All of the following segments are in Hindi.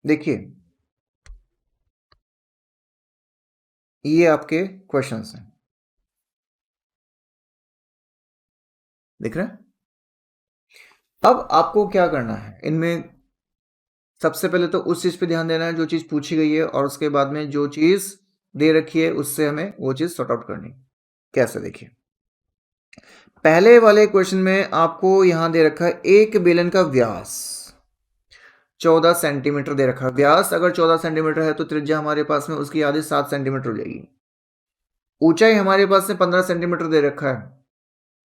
देखिए ये आपके क्वेश्चंस हैं, दिख रहा है। अब आपको क्या करना है इनमें, सबसे पहले तो उस चीज पे ध्यान देना है जो चीज पूछी गई है, और उसके बाद में जो चीज दे रखी है उससे हमें वो चीज सॉर्ट आउट करनी। कैसे, देखिए पहले वाले क्वेश्चन में आपको यहां दे रखा है एक बेलन का व्यास 14 सेंटीमीटर दे रखा है। व्यास अगर 14 सेंटीमीटर है तो त्रिज्या हमारे पास में उसकी आधी 7 सेंटीमीटर हो जाएगी। ऊंचाई हमारे पास में 15 सेंटीमीटर दे रखा है,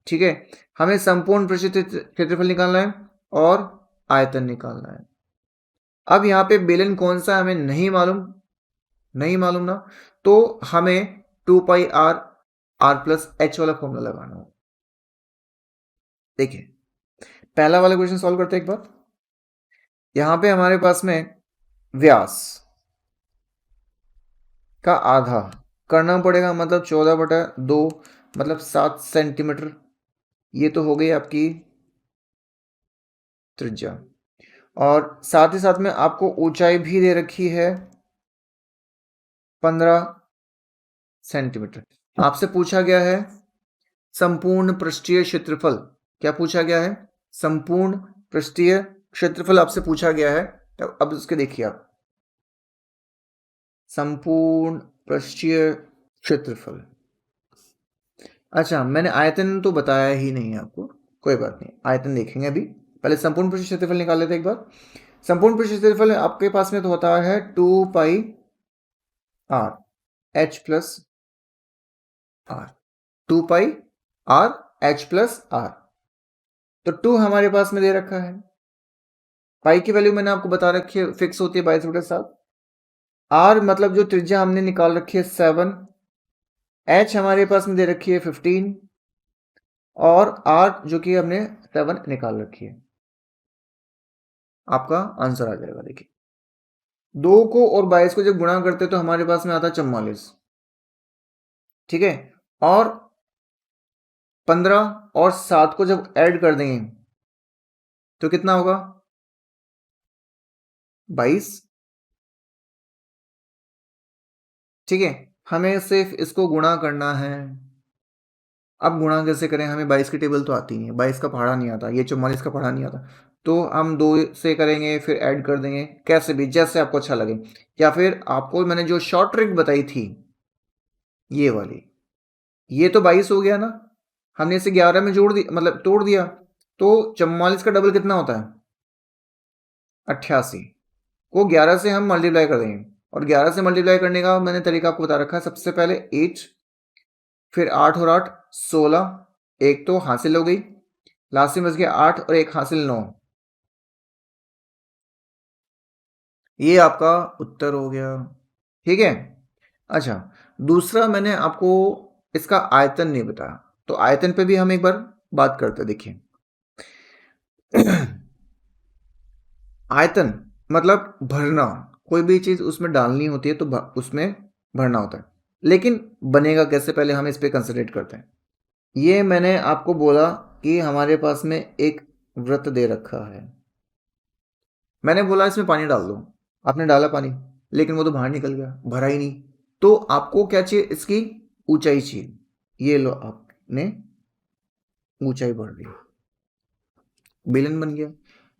ठीक है। हमें संपूर्ण पृष्ठ क्षेत्रफल निकालना है और आयतन निकालना है। अब यहाँ पे बेलन कौन सा हमें नहीं मालूम ना, तो हमें 2 पाई आर प्लस एच वाला फॉर्मूला लगाना हो। देखिए पहला वाला क्वेश्चन सॉल्व करते हैं एक बार। यहां पे हमारे पास में व्यास का आधा करना पड़ेगा, मतलब 14/2 मतलब 7 सेंटीमीटर। ये तो हो गई आपकी त्रिज्या, और साथ ही साथ में आपको ऊंचाई भी दे रखी है 15 सेंटीमीटर। आपसे पूछा गया है संपूर्ण पृष्ठीय क्षेत्रफल। क्या पूछा गया है? संपूर्ण पृष्ठीय क्षेत्रफल आपसे पूछा गया है। तो अब उसके देखिए आप, संपूर्ण पृष्ठीय क्षेत्रफल। अच्छा, मैंने आयतन तो बताया ही नहीं आपको, कोई बात नहीं, आयतन देखेंगे अभी। पहले संपूर्ण पृष्ठीय क्षेत्रफल निकाल लेते हैं एक बार। संपूर्ण पृष्ठीय क्षेत्रफल आपके पास में तो होता है 2 pi r h plus r, 2 pi r h plus r. तो 2 हमारे पास में दे रखा है, पाई की वैल्यू मैंने आपको बता रखी है, फिक्स होती है 22/7। आर मतलब जो त्रिज्या हमने निकाल रखी है 7, एच हमारे पास में दे रखी है 15, और आर जो कि हमने 7 निकाल रखी है। आपका आंसर आ जाएगा। देखिए 2 को और 22 को जब गुणा करते तो हमारे पास में आता 44, ठीक है। और 15 और 7 को जब ऐड कर देंगे तो कितना होगा? 22, ठीक है। हमें सिर्फ इसको गुणा करना है। अब गुणा कैसे करें? हमें 22 की टेबल तो आती नहीं है, 22 का पहाड़ा नहीं आता, ये 44 का पहाड़ा नहीं आता। तो हम 2 से करेंगे, फिर ऐड कर देंगे, कैसे भी जैसे आपको अच्छा लगे। या फिर आपको मैंने जो शॉर्ट ट्रिक बताई थी ये वाली, ये तो 22 हो गया ना, हमने इसे 11 में जोड़ दिया, मतलब तोड़ दिया। तो 44 का डबल कितना होता है? 88 को 11 से हम मल्टीप्लाई कर देंगे, और 11 से मल्टीप्लाई करने का मैंने तरीका आपको बता रखा है। सबसे पहले 8, फिर 8 और 8 16, एक तो हासिल हो गई, लास्ट में बच गया 8 और एक हासिल 9। ये आपका उत्तर हो गया, ठीक है। अच्छा, दूसरा मैंने आपको इसका आयतन नहीं बताया, तो आयतन पे भी हम एक बार बात करते हैं। देखिए आयतन मतलब भरना, कोई भी चीज उसमें डालनी होती है तो उसमें भरना होता है। लेकिन बनेगा कैसे, पहले हम इस पे कंसंट्रेट करते हैं। ये मैंने आपको बोला कि हमारे पास में एक वृत्त दे रखा है, मैंने बोला इसमें पानी डाल दो, आपने डाला पानी, लेकिन वो तो बाहर निकल गया, भरा ही नहीं। तो आपको क्या चाहिए? इसकी ऊंचाई चाहिए। ये लो, आपने ऊंचाई बढ़ गई, बेलन बन गया।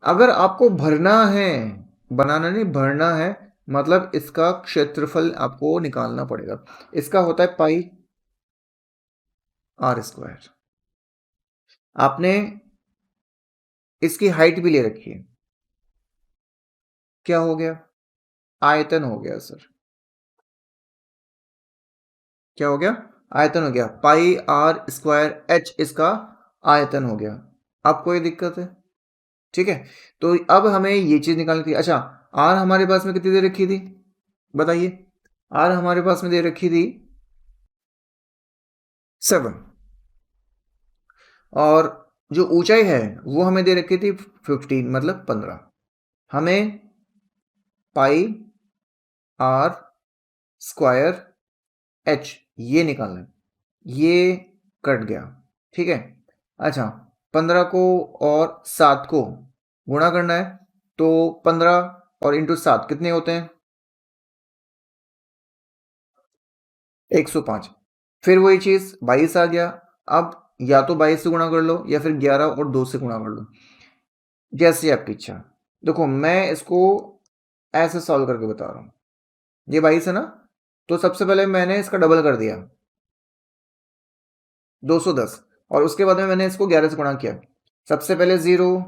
अगर आपको भरना है, बनाना नहीं भरना है, मतलब इसका क्षेत्रफल आपको निकालना पड़ेगा। इसका होता है πr²। आपने इसकी हाइट भी ले रखी है, क्या हो गया? आयतन हो गया सर। क्या हो गया? आयतन हो गया। πr²h इसका आयतन हो गया। अब कोई दिक्कत है? ठीक है, तो अब हमें ये चीज निकालनी थी। अच्छा, आर हमारे पास में कितनी दे रखी थी बताइए? आर हमारे पास में दे रखी थी 7, और जो ऊंचाई है वो हमें दे रखी थी 15 मतलब 15। हमें πr²h ये निकालना है, ये कट गया, ठीक है। अच्छा, 15 को और 7 को गुणा करना है, तो 15 और इंटू 7 कितने होते हैं? 105। फिर वही चीज 22 आ गया। अब या तो 22 से गुणा कर लो या फिर 11 और 2 से गुणा कर लो, जैसी आपकी इच्छा। देखो मैं इसको ऐसे सॉल्व करके बता रहा हूं। ये 22 है ना, तो सबसे पहले मैंने इसका डबल कर दिया 210, और उसके बाद में मैंने इसको 11 से गुणा किया। सबसे पहले 0,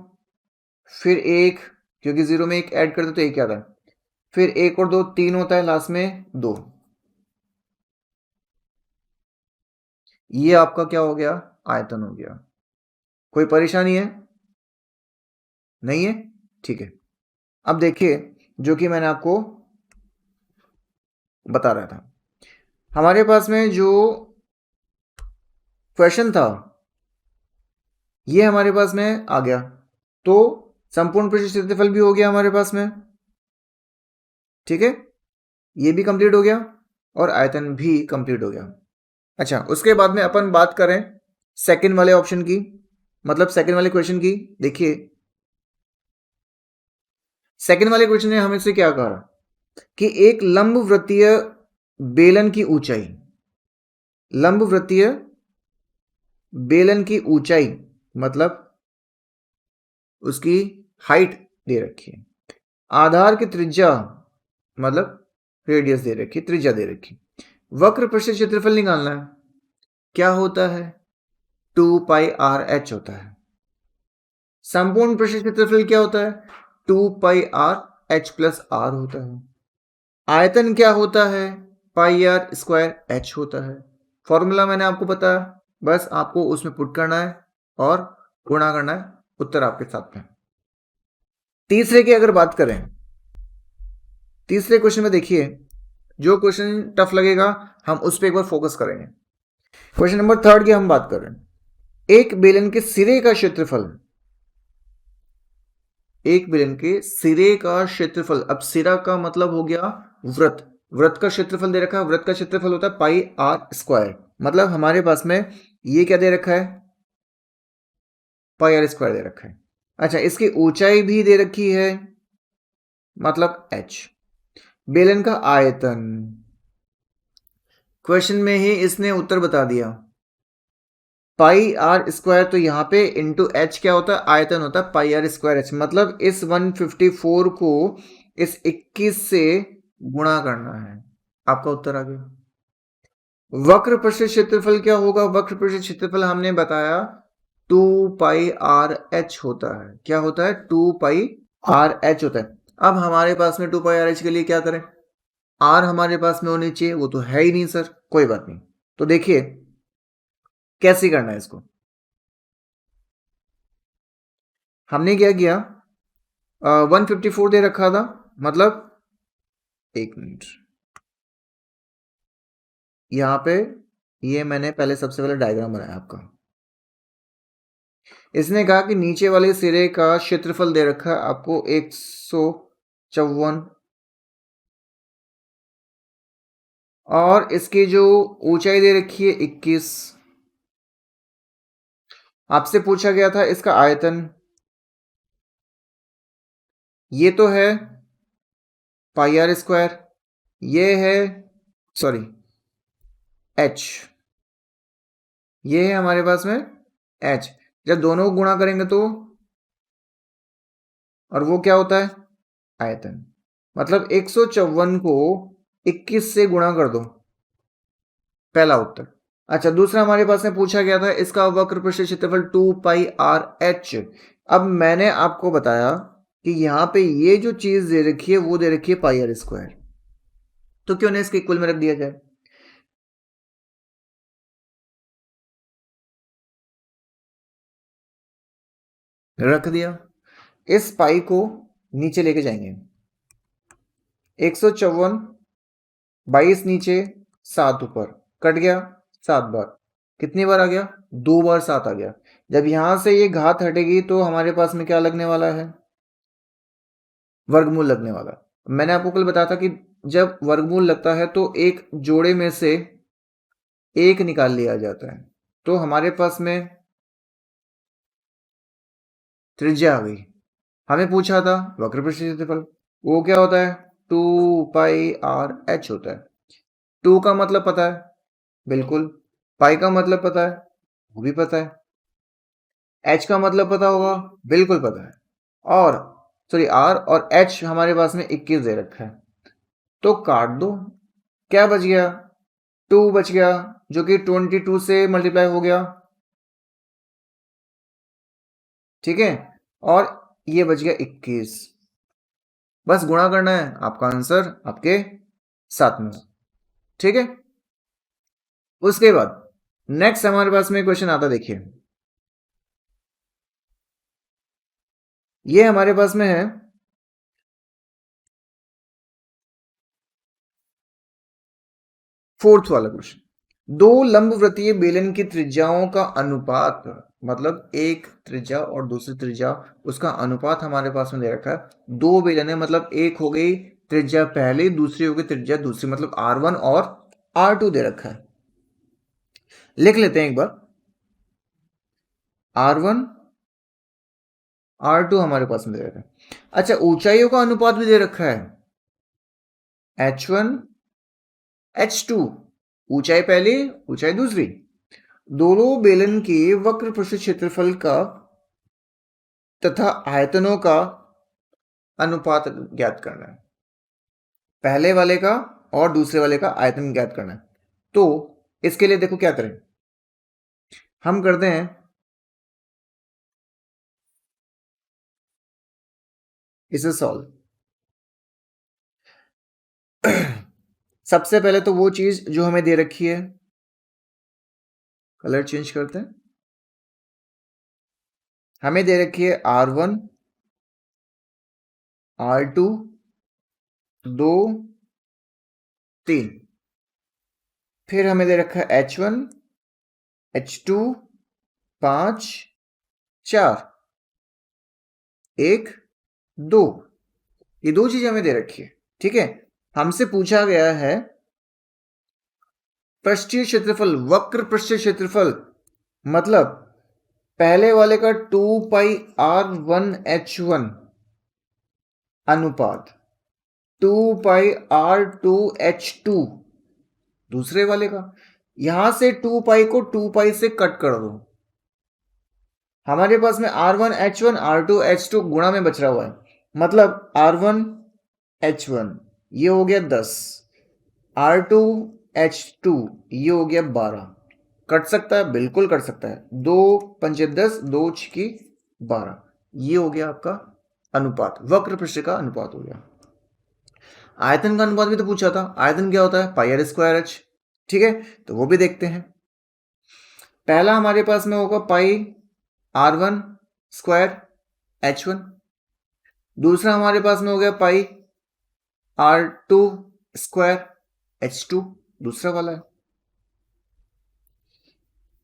फिर 1, क्योंकि 0 में 1 ऐड करते तो 1 आता है, फिर 1 और 2 3 होता है, लास्ट में 2। ये आपका क्या हो गया? आयतन हो गया। कोई परेशानी है? नहीं है? ठीक है। अब देखिए जो कि मैंने आपको बता रहा था, हमारे पास में जो क्वेश्चन था ये हमारे पास में आ गया, तो संपूर्ण पृष्ठ क्षेत्रफल भी हो गया हमारे पास में। ठीक है, ये भी कंप्लीट हो गया और आयतन भी कंप्लीट हो गया। अच्छा, उसके बाद में अपन बात करें सेकंड वाले ऑप्शन की, मतलब सेकंड वाले क्वेश्चन की। देखिए सेकंड वाले क्वेश्चन ने हमें से क्या कहा कि एक लंब वृत्तीय बेलन की ऊंचाई, लंब वृत्तीय बेलन की ऊंचाई मतलब उसकी हाइट दे रखी है, आधार की त्रिज्या मतलब रेडियस दे रखी, त्रिज्या दे रखी, वक्र पृष्ठ क्षेत्रफल निकालना है। क्या होता है? 2 पाई आर एच होता है। संपूर्ण पृष्ठ क्षेत्रफल क्या होता है? 2 pi r h plus are होता है। आयतन क्या होता है? पाई आर स्क्वायर एच होता है। फॉर्मूला मैंने आपको बताया, बस आपको उसमें पुट करना है और गुणा करना है, उत्तर आपके साथ में। तीसरे की अगर बात करें, तीसरे क्वेश्चन में देखिए, जो क्वेश्चन टफ लगेगा हम उस पर एक बार फोकस करेंगे। क्वेश्चन नंबर 3 की हम बात कर रहे हैं। एक बेलन के सिरे का क्षेत्रफल, एक बेलन के सिरे का क्षेत्रफल, अब सिरा का मतलब हो गया वृत्त, वृत्त का क्षेत्रफल दे रखा है, वृत्त का क्षेत्रफल होता है पाई आर स्क्वायर, मतलब हमारे पास में ये क्या दे रखा है? पाई आर स्क्वायर दे रखा है। अच्छा, इसकी ऊंचाई भी दे रखी है, मतलब h। बेलन का आयतन, क्वेश्चन में ही इसने उत्तर बता दिया, पाई आर स्क्वायर, तो यहां पे इंटू एच क्या होता है? आयतन होता है पाई आर स्क्वायर एच, मतलब इस 154 को इस 21 से गुणा करना है। आपका उत्तर आ गया। वक्र पृष्ठ क्षेत्रफल क्या होगा? वक्र पृष्ठ क्षेत्रफल हमने बताया 2 पाई आर एच होता है। क्या होता है? 2 पाई आर एच होता है। अब हमारे पास में 2 पाई आर एच के लिए क्या करें? आर हमारे पास में होनी चाहिए, वो तो है ही नहीं सर, कोई बात नहीं। तो देखिए कैसे करना है इसको। हमने क्या किया, 154 दे रखा था, मतलब एक मिनट, यहां पे ये मैंने पहले सबसे पहले डायग्राम बनाया आपका। इसने कहा कि नीचे वाले सिरे का क्षेत्रफल दे रखा है आपको 154, और इसकी जो ऊंचाई दे रखी है 21। आपसे पूछा गया था इसका आयतन, ये तो है पाई आर स्क्वायर, ये है सॉरी एच, ये है हमारे पास में एच। जब दोनों को गुणा करेंगे तो, और वो क्या होता है? आयतन। मतलब 154 को 21 से गुणा कर दो, पहला उत्तर। अच्छा, दूसरा हमारे पास में पूछा गया था इसका वक्र पृष्ठ क्षेत्रफल 2 पाई आर एच। अब मैंने आपको बताया कि यहां पे ये जो चीज दे रखी है वो दे रखी है पाई आर स्क्वायर, तो क्यों ना इसके इक्वल में रख दिया जाए। रख दिया। इस पाई को नीचे लेके जाएंगे, 154, 22 नीचे, 7 ऊपर, कट गया 7 बार। कितनी बार आ गया? 2 बार 7 आ गया। जब यहां से ये घात हटेगी तो हमारे पास में क्या लगने वाला है? वर्गमूल लगने वाला। मैंने आपको कल बताया था कि जब वर्गमूल लगता है तो एक जोड़े में से एक निकाल लिया जाता है, तो हमारे पास में त्रिज्या आ गई। हमें पूछा था वक्र पृष्ठ क्षेत्रफल, वो क्या होता है? 2πr(h) होता है। 2 का मतलब पता है? बिल्कुल। पाई का मतलब पता है? वो भी पता है। h का मतलब पता होगा? बिल्कुल पता है। और सॉरी r और h हमारे पास में 21 दे रखा है, तो काट दो। क्या बच गया? 2 बच गया, जो कि 22 से मल्टीप्लाई हो गया, ठीक है। और ये बच गया 21। बस गुणा करना है, आपका आंसर आपके साथ में, ठीक है। उसके बाद नेक्स्ट हमारे पास में क्वेश्चन आता, देखिए ये हमारे पास में है, फोर्थ वाला क्वेश्चन। दो लंबवृत्तीय बेलन की त्रिज्याओं का अनुपात, मतलब एक त्रिज्या और दूसरी त्रिज्या, उसका अनुपात हमारे पास में दे रखा है। दो बेलन है, मतलब एक हो गई त्रिज्या पहली, दूसरी हो गई त्रिज्या दूसरी, मतलब R1 और R2 दे रखा है। लिख लेते हैं एक बार। R1 R2 हमारे पास में दे रखा है। अच्छा, ऊंचाइयों का अनुपात भी दे रखा है, H1 H2, ऊंचाई पहली ऊंचाई दूसरी। दोनों बेलन के वक्र पृष्ठ क्षेत्रफल का तथा आयतनों का अनुपात ज्ञात करना है। पहले वाले का और दूसरे वाले का आयतन ज्ञात करना है। तो इसके लिए देखो क्या करें, हम करते हैं इसे सॉल्व। सबसे पहले तो वो चीज जो हमें दे रखी है, कलर चेंज करते हैं। हमें दे रखी है R1 R2 2 3, फिर हमें दे रखा है H1 H2 5 4 1 2, ये दो चीजें हमें दे रखी है, ठीक है। हमसे पूछा गया है पृष्ठीय क्षेत्रफल, वक्र पृष्ठीय क्षेत्रफल, मतलब पहले वाले का 2πr1h1 अनुपात 2πr2h2 दूसरे वाले का। यहां से 2π को 2π से कट कर दो, हमारे पास में R1h1 R2h2 गुणा में बच रहा हुआ है, मतलब R1h1 ये हो गया 10, R2h2 ये हो गया 12। कट सकता है, बिल्कुल कट सकता है, 2 पंचे 10 2 छिकी 12, ये हो गया आपका अनुपात, वक्र पृष्ठ का अनुपात हो गया। आयतन का अनुपात भी तो पूछा था, आयतन क्या होता है? πr²h, ठीक है। तो वो भी देखते हैं। पहला हमारे पास में होगा πr1² दूसरा हमारे पास में हो गया πr2² दूसरा वाला है।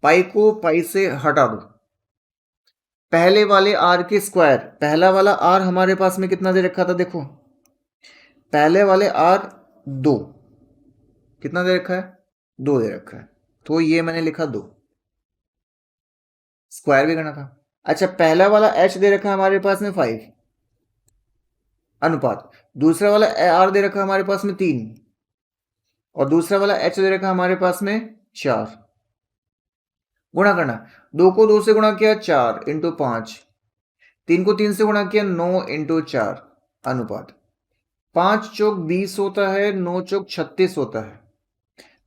पाई को पाई से हटा दो, पहले वाले r के स्क्वायर, पहला वाला r हमारे पास में कितना दे रखा था, देखो पहले वाले r 2, कितना दे रखा है? 2 दे रखा है, तो ये मैंने लिखा 2, स्क्वायर भी करना था। अच्छा, पहला वाला h दे रखा है हमारे पास में 5 अनुपात, दूसरा वाला r दे रखा है हमारे पास में 3, और दूसरा वाला h दे रखा है हमारे पास में 4। गुणा करना, 2 को 2 से गुणा किया 4 इंटू 5, 3 को 3 से गुणा किया 9 इंटू 4 अनुपात, 5 चौक 20 होता है, 9 चौक 36 होता है,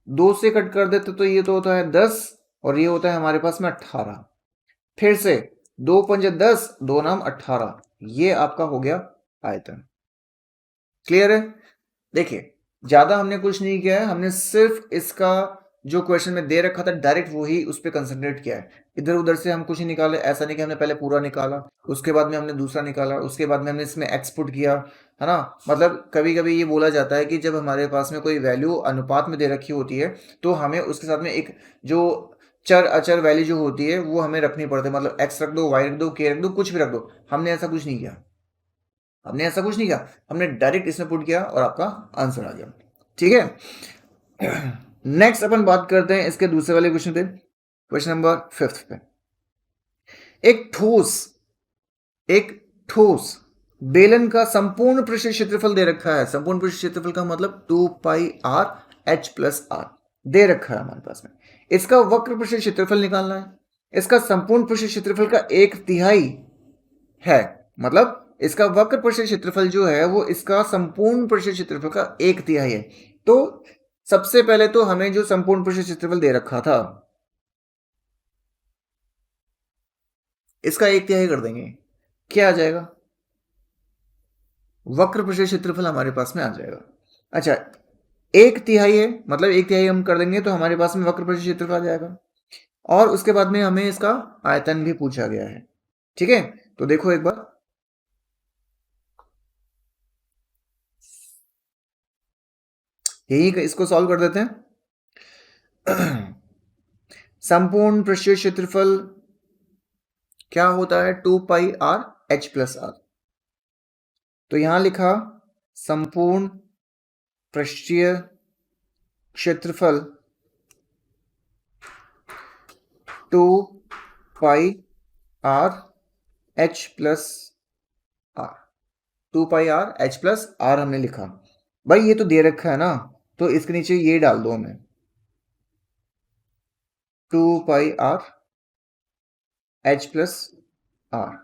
2 से कट कर देते तो ये तो होता है 10, और ये होता है हमारे पास में 18। फिर से 2 पंजे 10 2 नाम 18, ये आपका हो गया आयतन। क्लियर है? देखिए ज्यादा हमने कुछ नहीं किया है, हमने सिर्फ इसका जो क्वेश्चन में दे रखा था डायरेक्ट वही उस पर कंसंट्रेट किया है। इधर उधर से हम कुछ नहीं निकाले, ऐसा नहीं कि हमने पहले पूरा निकाला उसके बाद में हमने दूसरा निकाला उसके बाद में हमने इसमें एक्सपुट किया, है ना। मतलब कभी कभी ये बोला जाता है कि जब हमारे पास में कोई वैल्यू अनुपात में दे रखी होती है तो हमें उसके साथ में एक जो चर अचर वैल्यू जो होती है वो हमें रखनी पड़ती है, मतलब एक्स रख दो, वाई रख दो, के रख दो, कुछ भी रख दो। हमने ऐसा कुछ नहीं किया, हमने ऐसा कुछ नहीं किया, हमने डायरेक्ट इसमें पुट किया और आपका आंसर आ गया, ठीक है। नेक्स्ट अपन बात करते हैं इसके दूसरे वाले क्वेश्चन पे, क्वेश्चन नंबर 5 पे। एक ठोस एक ठोस बेलन का संपूर्ण पृष्ठ क्षेत्रफल दे रखा है। संपूर्ण पृष्ठ क्षेत्रफल का मतलब 2 pi r h plus r दे रखा है हमारे पास में। इसका वक्र पृष्ठ क्षेत्रफल निकालना है। इसका संपूर्ण पृष्ठ क्षेत्रफल का 1/3 है, मतलब इसका वक्र पृष्ठ क्षेत्रफल जो है वो इसका संपूर्ण पृष्ठ क्षेत्रफल का 1/3 है। तो सबसे पहले तो हमें जो संपूर्ण पृष्ठ क्षेत्रफल दे रखा था इसका 1/3 कर देंगे, क्या आ जाएगा? वक्र पृष्ठ क्षेत्रफल हमारे पास में आ जाएगा। अच्छा, 1/3 है, मतलब 1/3 हम कर देंगे तो हमारे पास में वक्र पृष्ठ क्षेत्रफल आ जाएगा। और उसके बाद में हमें इसका आयतन भी पूछा गया है। ठीक है, तो देखो एक बार, यही इसको सॉल्व कर देते हैं। संपूर्ण पृष्ठीय क्षेत्रफल क्या होता है? 2 pi r h plus r. तो यहां लिखा संपूर्ण पृष्ठीय क्षेत्रफल 2 pi r h plus r. 2 pi r h plus r हमने लिखा। भाई ये तो दे रखा है ना, तो इसके नीचे ये डाल दो हमें, 2 pi r h plus are.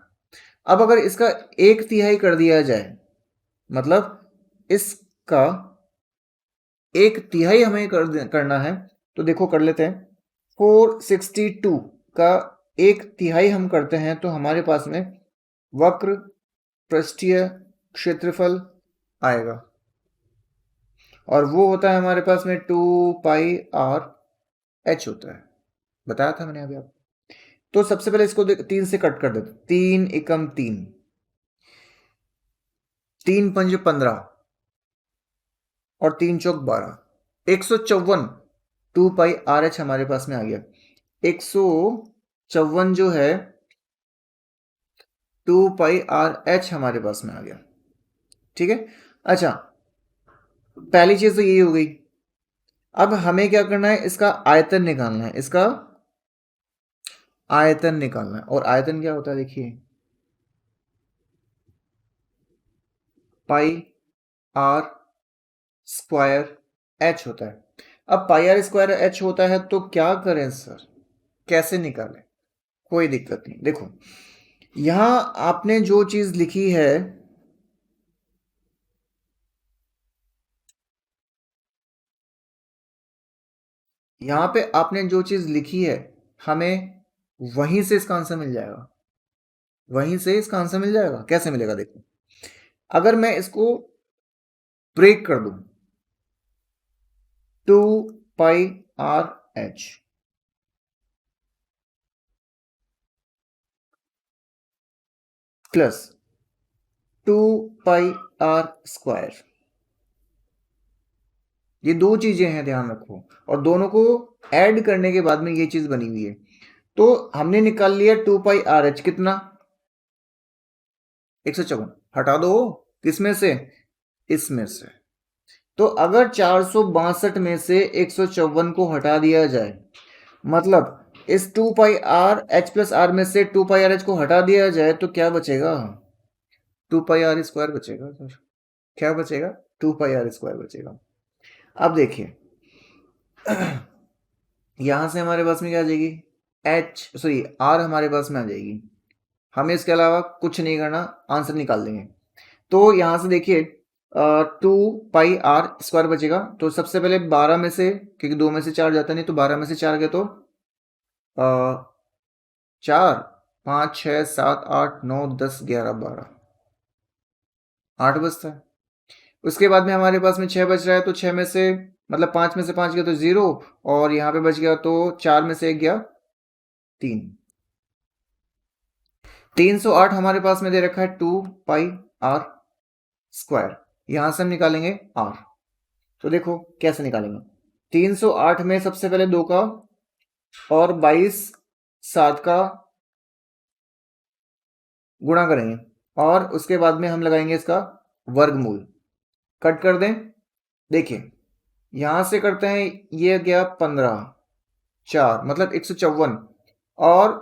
अब अगर इसका 1/3 कर दिया जाए, मतलब इसका 1/3 हमें करना है, तो देखो कर लेते हैं। 462 का 1/3 हम करते हैं तो हमारे पास में वक्र पृष्ठीय क्षेत्रफल आएगा, और वो होता है हमारे पास में 2 पाई आर एच होता है, बताया था मैंने अभी आपको। तो सबसे पहले इसको 3 से कट कर देते, 3 एकम 3, 3 पंज 15 और 3 चौक 12, 154। 2 पाई आर एच हमारे पास में आ गया। 154 जो है 2 पाई आर एच हमारे पास में आ गया। ठीक है, अच्छा पहली चीज तो यही हो गई। अब हमें क्या करना है? इसका आयतन निकालना है, इसका आयतन निकालना है। और आयतन क्या होता है? देखिए, पाई आर स्क्वायर एच होता है। अब पाई आर स्क्वायर एच होता है तो क्या करें सर, कैसे निकालें? कोई दिक्कत नहीं। देखो यहां आपने जो चीज लिखी है, यहां पे आपने जो चीज लिखी है हमें वहीं से इसका आंसर मिल जाएगा। वहीं से इसका आंसर मिल जाएगा। कैसे मिलेगा? देखो, अगर मैं इसको ब्रेक कर दूं, 2 pi r h plus 2 pi r square, ये दो चीजें हैं, ध्यान रखो, और दोनों को ऐड करने के बाद में ये चीज बनी हुई है। तो हमने निकाल लिया 2 पाई आर एच, कितना? 154। हटा दो किसमें से? इसमें से। तो अगर 462 में से 154 को हटा दिया जाए, मतलब इस 2 pi r h plus are में से 2 पाई आर एच को हटा दिया जाए तो क्या बचेगा? 2 पाई आर स्क्वायर बचेगा सर। क्या बचेगा? 2 पाई आर स्क्वायर बचेगा। अब देखिए, यहां से हमारे पास में क्या आ जाएगी? एच सॉरी आर हमारे पास में आ जाएगी। हमें इसके अलावा कुछ नहीं करना, आंसर निकाल देंगे। तो यहां से देखिए 2 पाई आर स्क्वायर बचेगा। तो सबसे पहले 12 में से, क्योंकि 2 में से 4 जाता नहीं, तो 12 में से 4 गए तो 4 5 6 7 8 9 10 11 12, 8 बचता है। उसके बाद में हमारे पास में 6 बच रहा है, तो 6 में से मतलब 5 में से 5 गया तो 0, और यहाँ पे बच गया तो 4 में से 1 गया 3। 308 हमारे पास में दे रखा है 2 पाई आर स्क्वायर। यहां से हम निकालेंगे आर। तो देखो कैसे निकालेंगे। 308 में सबसे पहले 2 का और 22 7 का गुणा करेंगे, और उसके बाद में हम लगाएंगे इसका वर्गमूल। कट कर दें। देखिए यहां से करते हैं, ये गया 15 4 मतलब 154, और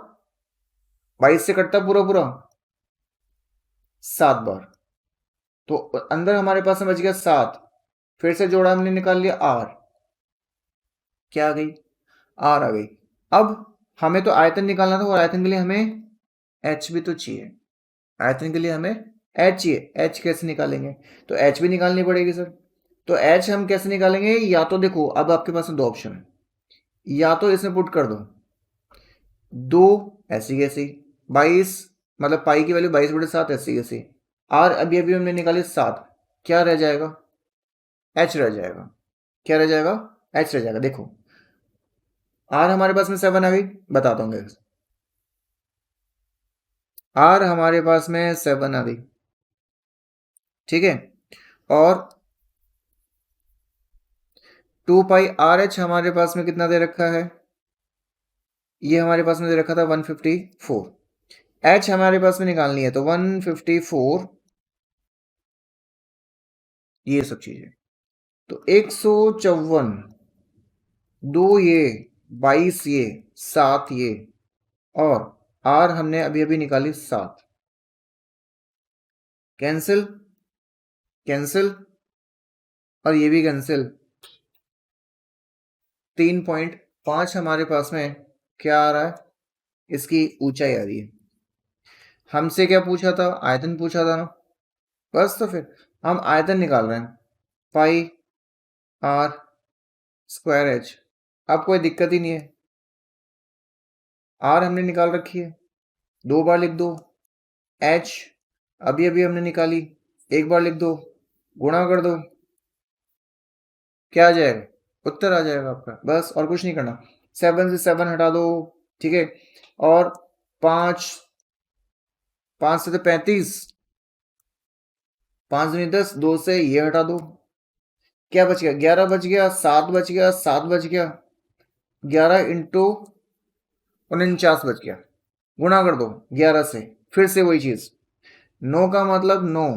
22 से कटता पूरा पूरा 7 बार, तो अंदर हमारे पास में बच गया 7, फिर से जोड़ा हमने निकाल लिया r, क्या आ गई, r आ गई। अब हमें तो आयतन निकालना था और आयतन के लिए हमें h भी तो चाहिए, आयतन के लिए हमें h चाहिए, h कैसे निकालेंगे, तो h भी निकालनी पड़ेगी सर। तो h हम कैसे निकालेंगे, या तो देखो अब आपके पास में दो ऑप्शन है, या तो इसमें पुट कर दो दो ऐसी कैसी 22, मतलब पाई की वैल्यू 22/7 ऐसी कैसी, आर अभी अभी हमने निकाली 7, क्या रह जाएगा, h रह जाएगा, क्या रह जाएगा, h रह जाएगा। देखो आर हमारे पास में 7 आ गई, बताता हूँ कैसे, आर हमारे पास में 7 आ गई, ठीक है, और 2 पाई आर एच हमारे पास में कितना दे रखा है, ये हमारे पास में दे रखा था 154, एच हमारे पास में निकालनी है तो 154, ये सब चीजें, तो 154, 2 ये 22 ये 7 ये, और आर हमने अभी अभी निकाली 7, कैंसिल कैंसिल, और ये भी कैंसिल, 3.5 हमारे पास में क्या आ रहा है, इसकी ऊंचाई आ रही है। हमसे क्या पूछा था, आयतन पूछा था ना, बस तो फिर हम आयतन निकाल रहे हैं, पाई आर स्क्वायर एच, अब कोई दिक्कत ही नहीं है, आर हमने निकाल रखी है, 2 बार लिख दो, एच अभी अभी हमने निकाली, 1 बार लिख दो, गुणा कर दो, क्या आ जाएगा, उत्तर आ जाएगा आपका, बस और कुछ नहीं करना। 7 से 7 हटा दो, ठीक है, और 5 5 से तो 35, 5 दूनी 10, 2 से ये हटा दो, क्या बच गया, 11 बच गया, 7 बच गया, 7 बच गया, 11 इंटू 49 बच गया, गुणा कर दो 11 से, फिर से वही चीज, 9 का मतलब 9,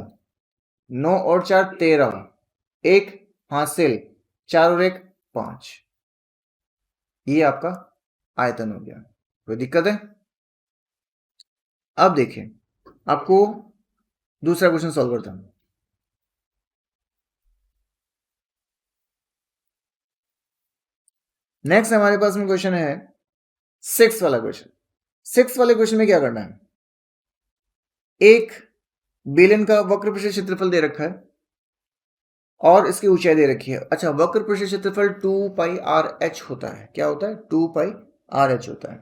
9 और 4 13, एक हासिल, 4 और 1 5, ये आपका आयतन हो गया। कोई दिक्कत है, अब देखिए आपको दूसरा क्वेश्चन सॉल्व करता हूं। नेक्स्ट हमारे पास में क्वेश्चन है 6 वाला क्वेश्चन। 6 वाले क्वेश्चन में क्या करना है, एक बेलन का वक्र प्रशित क्षेत्रफल दे रखा है और इसकी ऊंचाई दे रखी है। अच्छा, वक्र प्रशित क्षेत्रफल 2 पाई आर एच होता है, क्या होता है, 2 पाई आर एच होता है,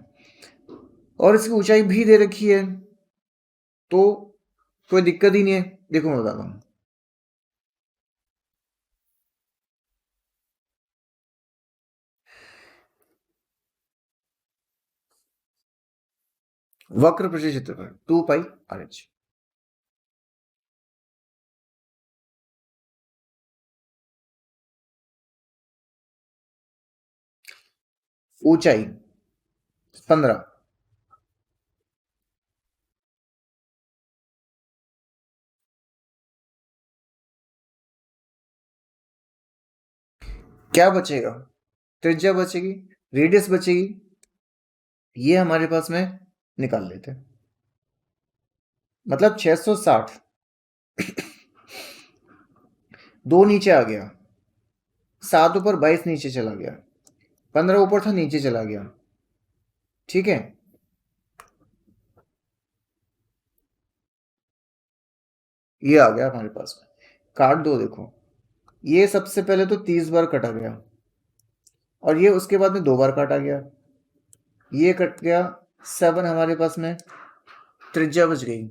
और इसकी ऊंचाई भी दे रखी है, तो कोई दिक्कत ही नहीं है। देखो मैं बताता हूं, वक्र प्रशित क्षेत्रफल 2 पाई आर एच, ऊंचाई 15, क्या बचेगा, त्रिज्या बचेगी, रेडियस बचेगी, ये हमारे पास में निकाल लेते हैं, मतलब 660, दो नीचे आ गया, 7 ऊपर 22 नीचे चला गया, 15 ऊपर था नीचे चला गया, ठीक है, ये आ गया हमारे पास में, काट दो, देखो ये सबसे पहले तो 30 बार कटा गया, और ये उसके बाद में 2 बार काटा गया, ये कट गया, 7 हमारे पास में त्रिज्या बच गई,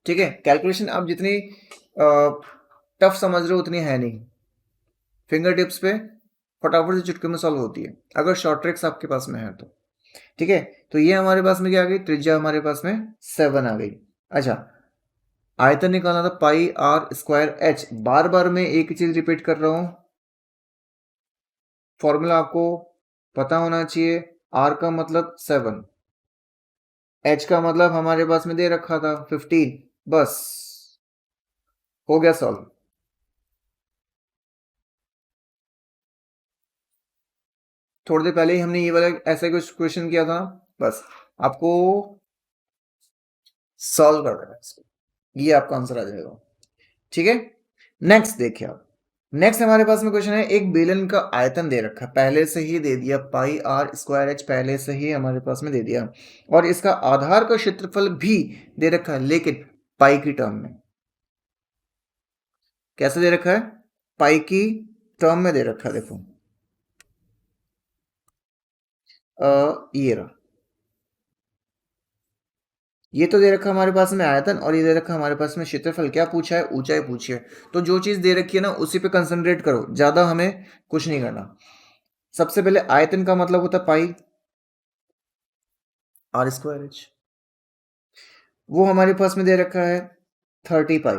ठीक है। कैलकुलेशन आप जितनी टफ समझ रहे हो उतनी है नहीं, फिंगर टिप्स पे फटाफट से चुटकी में सॉल्व होती है अगर शॉर्ट ट्रिक्स आपके पास में है तो, ठीक है। तो ये हमारे पास में क्या आ गई, त्रिज्या हमारे पास में 7 आ गई। अच्छा, आयतन निकालना था पाई आर स्क्वायर एच, बार बार मैं एक ही चीज रिपीट कर रहा हूं, फॉर्मूला आपको पता होना चाहिए, आर का मतलब 7, एच का मतलब हमारे पास में दे रखा था 15, बस हो गया सॉल्व। थोड़ी देर पहले ही हमने ये वाला ऐसा कुछ क्वेश्चन किया था, बस आपको सॉल्व कर देना इसको, ये आपका आंसर आ जाएगा। ठीक है। नेक्स्ट देखिए आप, नेक्स्ट हमारे पास में क्वेश्चन है, एक बेलन का आयतन दे रखा है, पहले से ही दे दिया, पाई आर स्क्वायर एच पहले से ही हमारे पास में दे दिया, और इसका आधार का क्षेत्रफल भी दे रखा है, लेकिन पाई की टर्म में। कैसे दे रखा है? पाई की टर्म में दे रखा है। देखो ये रहा, ये तो दे रखा हमारे पास में आयतन, और ये दे रखा हमारे पास में क्षेत्रफल। क्या पूछा है? ऊंचाई पूछी है। तो जो चीज दे रखी है ना, उसी पे कंसंट्रेट करो, ज्यादा हमें कुछ नहीं करना। सबसे पहले आयतन का मतलब होता है पाई आर स्क्वायर एच, वो हमारे पास में दे रखा है 30 पाई।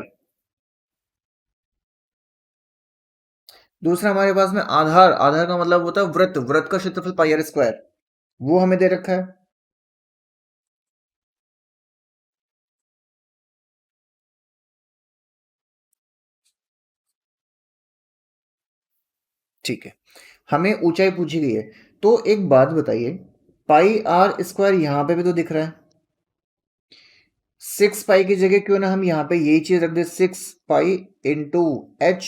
दूसरा हमारे पास में आधार, आधार का मतलब होता है वृत्त, वृत्त का क्षेत्रफल पाई आर स्क्वायर, वो हमें दे रखा है। ठीक है, हमें ऊंचाई पूछी गई है। तो एक बात बताइए, पाई आर स्क्वायर यहां पे भी तो दिख रहा है, 6 पाई की जगह क्यों ना हम यहां पे यही चीज रख दे, 6 पाई इंटू एच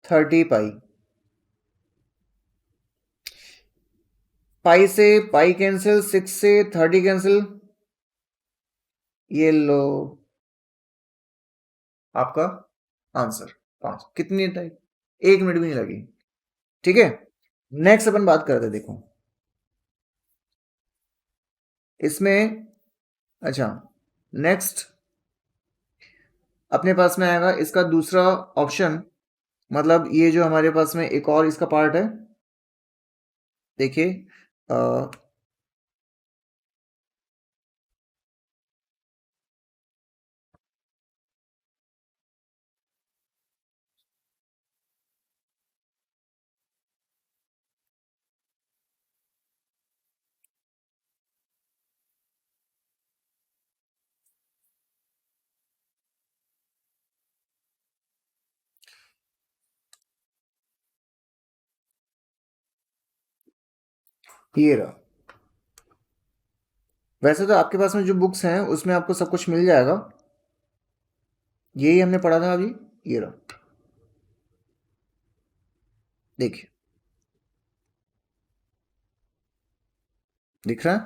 30 पाई। पाई से पाई कैंसिल, 6 से 30 कैंसिल, ये लो आपका आंसर 5। कितनी टाइम? 1 मिनट भी नहीं लगी। ठीक है, नेक्स्ट अपन बात करते हैं। देखो इसमें, अच्छा, नेक्स्ट अपने पास में आएगा इसका दूसरा ऑप्शन, मतलब ये जो हमारे पास में एक और इसका पार्ट है। देखिए ये रहा। वैसे तो आपके पास में जो बुक्स हैं उसमें आपको सब कुछ मिल जाएगा, यही हमने पढ़ा था अभी। ये रहा, देखिए दिख रहा है।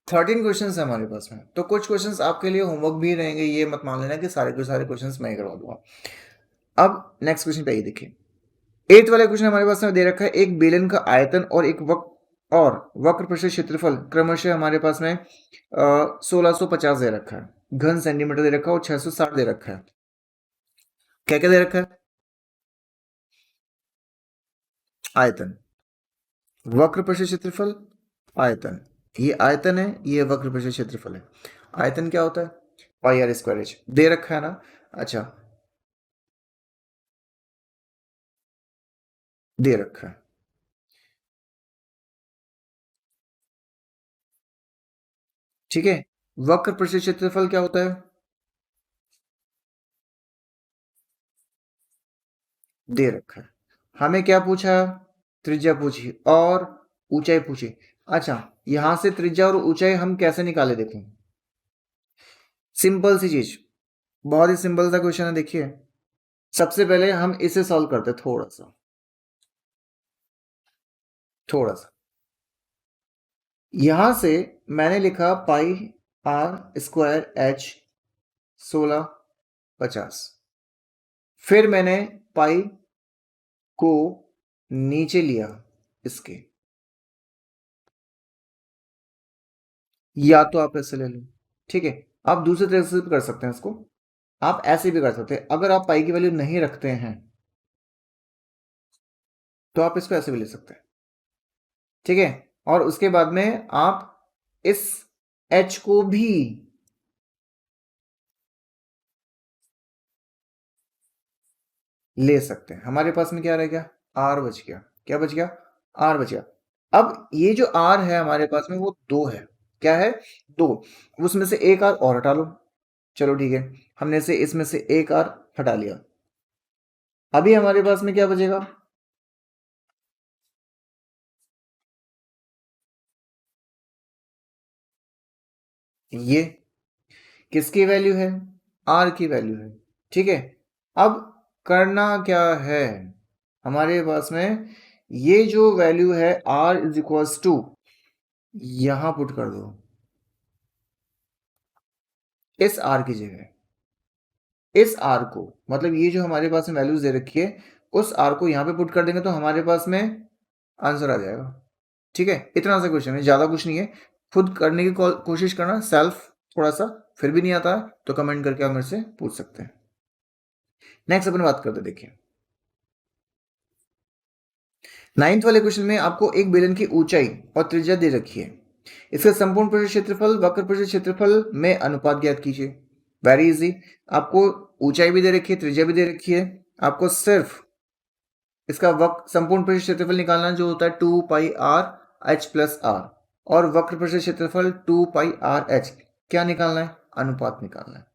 13 क्वेश्चन है हमारे पास में, तो कुछ क्वेश्चंस आपके लिए होमवर्क भी रहेंगे, ये मत मान लेना कि सारे के सारे क्वेश्चंस मैं ही करवा दूंगा। अब नेक्स्ट क्वेश्चन पे आइए। देखिए 8th वाला क्वेश्चन हमारे पास में दे रखा है, एक बेलन का आयतन और एक वक्र प्रतिशत क्षेत्रफल क्रमशः हमारे पास में 1650 दे रखा है, घन सेंटीमीटर दे रखा है, और 660 दे रखा है। क्या क्या दे रखा है? आयतन, वक्र प्रतिशत क्षेत्रफल, आयतन। ये आयतन है, ये वक्र प्रतिशत क्षेत्रफल है। आयतन क्या होता है? पाई आर स्क्वायर एच दे रखा है ना। अच्छा, दे रखा है। ठीक है, वक्र प्रतिशत क्षेत्रफल क्या होता है? दे रखा है। हमें क्या पूछा? त्रिज्या पूछी और ऊंचाई पूछी। अच्छा, यहां से त्रिज्या और ऊंचाई हम कैसे निकाले? देखो सिंपल सी चीज, बहुत ही सिंपल सा क्वेश्चन है। देखिए सबसे पहले हम इसे सॉल्व करते हैं, थोड़ा सा थोड़ा सा। यहां से मैंने लिखा पाई आर स्क्वायर एच 1650, फिर मैंने पाई को नीचे लिया इसके, या तो आप ऐसे ले लो। ठीक है, आप दूसरे तरीके से भी कर सकते हैं इसको, आप ऐसे भी कर सकते हैं। अगर आप पाई की वैल्यू नहीं रखते हैं तो आप इसको ऐसे भी ले सकते हैं। ठीक है, और उसके बाद में आप इस एच को भी ले सकते हैं। हमारे पास में क्या रह गया? आर बच गया। क्या बच गया? आर बच गया। अब ये जो आर है हमारे पास में, वो दो है। क्या है? दो। उसमें से एक आर और हटा लो। चलो ठीक है, हमने से इसमें से एक आर हटा लिया। अभी हमारे पास में क्या बचेगा? ये किसकी वैल्यू है? आर की वैल्यू है। ठीक है, अब करना क्या है हमारे पास में, ये जो वैल्यू है आर इज इक्वल्स टू यहां पुट कर दो इस आर की जगह। इस आर को मतलब ये जो हमारे पास में वैल्यूज दे रखी है उस आर को यहां पे पुट कर देंगे तो हमारे पास में आंसर आ जाएगा। ठीक है, इतना सा क्वेश्चन है, ज्यादा कुछ नहीं है। खुद करने की कोशिश करना सेल्फ, थोड़ा सा फिर भी नहीं आता है तो कमेंट करके आप मेरे से पूछ सकते हैं। नेक्स्ट अपन बात करते हैं, देखिए 9th वाले क्वेश्चन में आपको एक बेलन की ऊंचाई और त्रिज्या दे रखी है। इसका संपूर्ण पृष्ठ क्षेत्रफल वक्र पृष्ठ क्षेत्रफल में अनुपात ज्ञात कीजिए। वेरी इजी, आपको ऊंचाई भी दे रखी है, त्रिज्या भी दे रखी है, आपको सिर्फ इसका संपूर्ण पृष्ठ क्षेत्रफल निकालना जो होता है 2 pi r h plus are, और वक्र पृष्ठ क्षेत्रफल 2 पाई आर एच। क्या निकालना है? अनुपात निकालना है।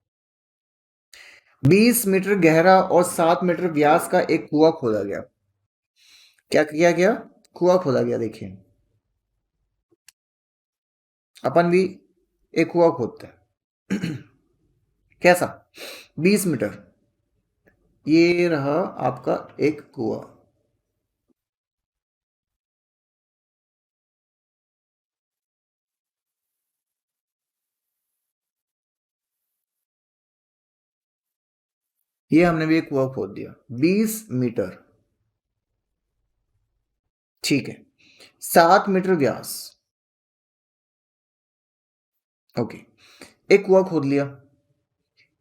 20 मीटर गहरा और 7 मीटर व्यास का एक कुआं खोदा गया। क्या किया गया? कुआं खोदा गया। देखिए अपन भी एक कुआं खोदते हैं कैसा? 20 मीटर, ये रहा आपका एक कुआं। ये हमने भी एक कुआं खोद दिया 20 मीटर। ठीक है, 7 मीटर व्यास। ओके, एक कुआं खोद लिया,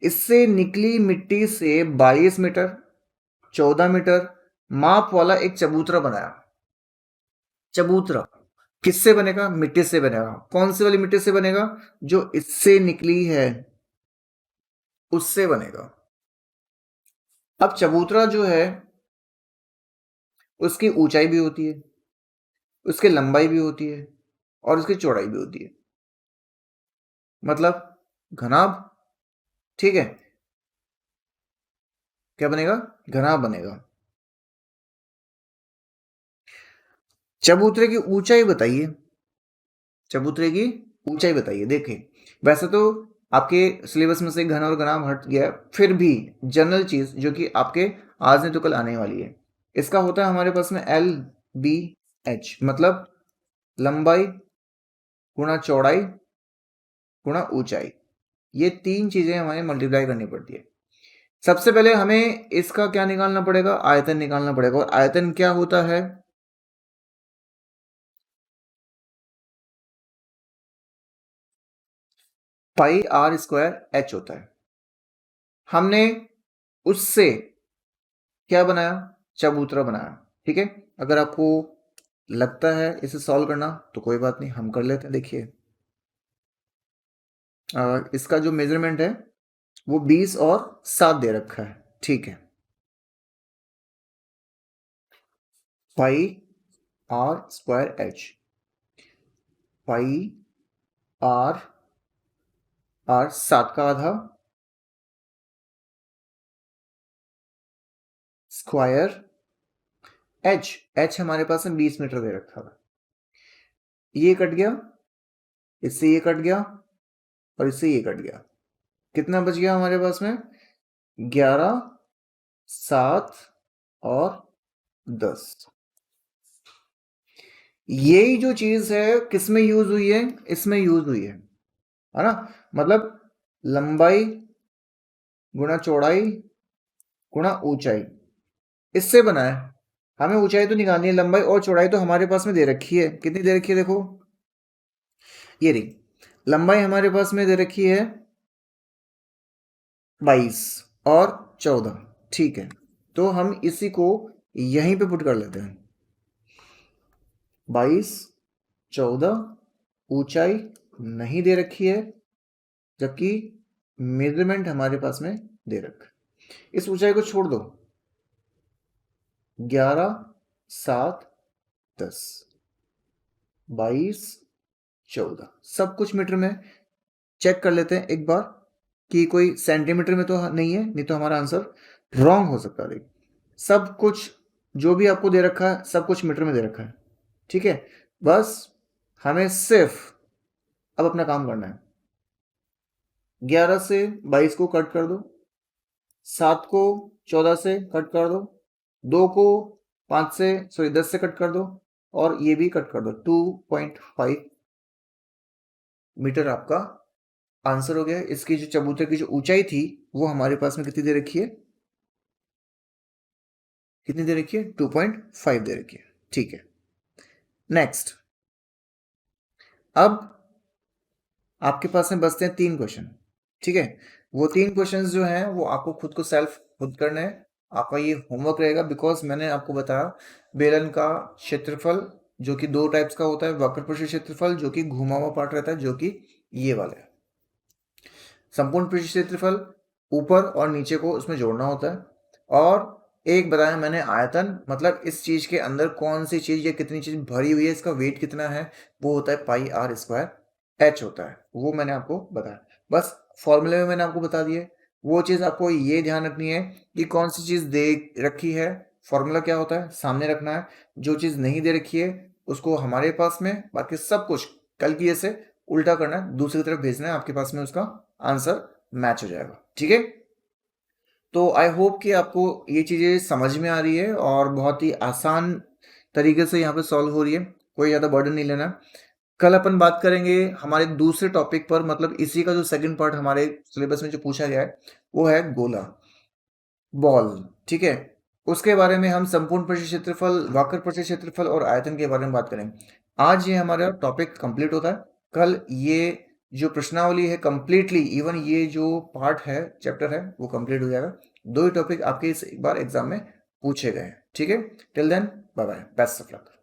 इससे निकली मिट्टी से 22 मीटर 14 मीटर माप वाला एक चबूतरा बनाया। चबूतरा किससे बनेगा? मिट्टी से बनेगा। कौन सी वाली मिट्टी से बनेगा? जो इससे निकली है उससे बनेगा। अब चबूतरा जो है उसकी ऊंचाई भी होती है, उसकी लंबाई भी होती है और उसकी चौड़ाई भी होती है, मतलब घनाभ। ठीक है, क्या बनेगा? घनाभ बनेगा। चबूतरे की ऊंचाई बताइए, चबूतरे की ऊंचाई बताइए। देखिए वैसे तो आपके सिलेबस में से घन और घनाभ हट गया, फिर भी जनरल चीज जो कि आपके आज नहीं तो कल आने वाली है, इसका होता है हमारे पास में एल बी एच, मतलब लंबाई गुणा चौड़ाई गुणा ऊंचाई। ये तीन चीजें हमें मल्टीप्लाई करनी पड़ती है। सबसे पहले हमें इसका क्या निकालना पड़ेगा? आयतन निकालना पड़ेगा। और आयतन क्या होता है? पाई आर स्क्वायर एच होता है। हमने उससे क्या बनाया? चबूतरा बनाया। ठीक है, अगर आपको लगता है इसे सॉल्व करना तो कोई बात नहीं, हम कर लेते हैं। देखिए इसका जो मेजरमेंट है वो 20 और 7 दे रखा है। ठीक है, pi r square h, pi r, r 7 का आधा स्क्वायर एच, एच हमारे पास में 20 मीटर दे रखा था। ये कट गया, इससे ये कट गया और इससे ये कट गया। कितना बच गया हमारे पास में? 11, 7 और 10। यही जो चीज है किस में यूज हुई है? इसमें यूज हुई है ना? मतलब लंबाई गुणा चौड़ाई गुणा ऊंचाई, इससे बना है। हमें ऊंचाई तो निकालनी है, लंबाई और चौड़ाई तो हमारे पास में दे रखी है। कितनी दे रखी है? देखो ये रही लंबाई हमारे पास में दे रखी है 22 और 14। ठीक है, तो हम इसी को यहीं पे पुट कर लेते हैं। 22 14, ऊंचाई नहीं दे रखी है जबकि मेजरमेंट हमारे पास में दे रखा है। इस ऊंचाई को छोड़ दो, 11 7 10 22 14 सब कुछ मीटर में। चेक कर लेते हैं एक बार कि कोई सेंटीमीटर में तो नहीं है, नहीं तो हमारा आंसर रॉन्ग हो सकता है। सब कुछ जो भी आपको दे रखा है सब कुछ मीटर में दे रखा है। ठीक है, बस हमें सिर्फ अब अपना काम करना है। 11 से 22 को कट कर दो, 7 को 14 से कट कर दो, 2 को 10 से कट कर दो और ये भी कट कर दो। 2.5 मीटर आपका आंसर हो गया। इसकी जो चबूतरे की जो ऊंचाई थी वो हमारे पास में कितनी दे रखी है, कितनी दे रखी है, 2.5 दे रखी है। ठीक है, नेक्स्ट। अब आपके पास में बचते हैं 3 क्वेश्चन। ठीक है, वो 3 क्वेश्चंस जो हैं वो आपको खुद को सेल्फ खुद करने हैं। आपका ये होमवर्क रहेगा, बिकॉज मैंने आपको बताया बेलन का क्षेत्रफल जो कि 2 टाइप्स का होता है, वक्र पृष्ठ क्षेत्रफल जो कि घुमा हुआ पार्ट रहता है, जो कि ये वाला है। संपूर्ण पृष्ठ क्षेत्रफल ऊपर और नीचे को उसमें जोड़ना होता है। और एक बताया मैंने आयतन, मतलब इस चीज के अंदर कौन सी चीज या कितनी चीज भरी हुई है, इसका वेट कितना है, वो होता है पाई आर स्क्वायर एच होता है, वो मैंने आपको बताया। बस फॉर्मूले में मैंने आपको बता दिए। वो चीज आपको ये ध्यान रखनी है कि कौन सी चीज दे रखी है, फॉर्मूला क्या होता है सामने रखना है। जो चीज नहीं दे रखी है उसको हमारे पास में, बाकी सब कुछ कल की जैसे उल्टा करना है, दूसरी तरफ भेजना है, आपके पास में उसका आंसर मैच हो जाएगा। ठीक है, तो आई होप कि आपको ये चीज़ें समझ में आ रही है और बहुत ही आसान तरीके से यहाँ पे सॉल्व हो रही है, कोई ज़्यादा बर्डन नहीं लेना। कल अपन बात करेंगे हमारे दूसरे टॉपिक पर, मतलब इसी का जो सेकंड पार्ट हमारे सिलेबस में जो पूछा गया है वो है गोला, बॉल। ठीक है, उसके बारे में हम संपूर्ण पृष्ठ क्षेत्रफल, वक्र पृष्ठ क्षेत्रफल और आयतन के बारे में बात करेंगे। आज ये हमारा टॉपिक कंप्लीट होता है। कल ये जो प्रश्नावली है कंप्लीटली, इवन ये जो पार्ट है, चैप्टर है, वो कंप्लीट हो जाएगा। 2 ही टॉपिक आपके इस बार एग्जाम में पूछे गए हैं। ठीक है, till then bye bye, best of luck.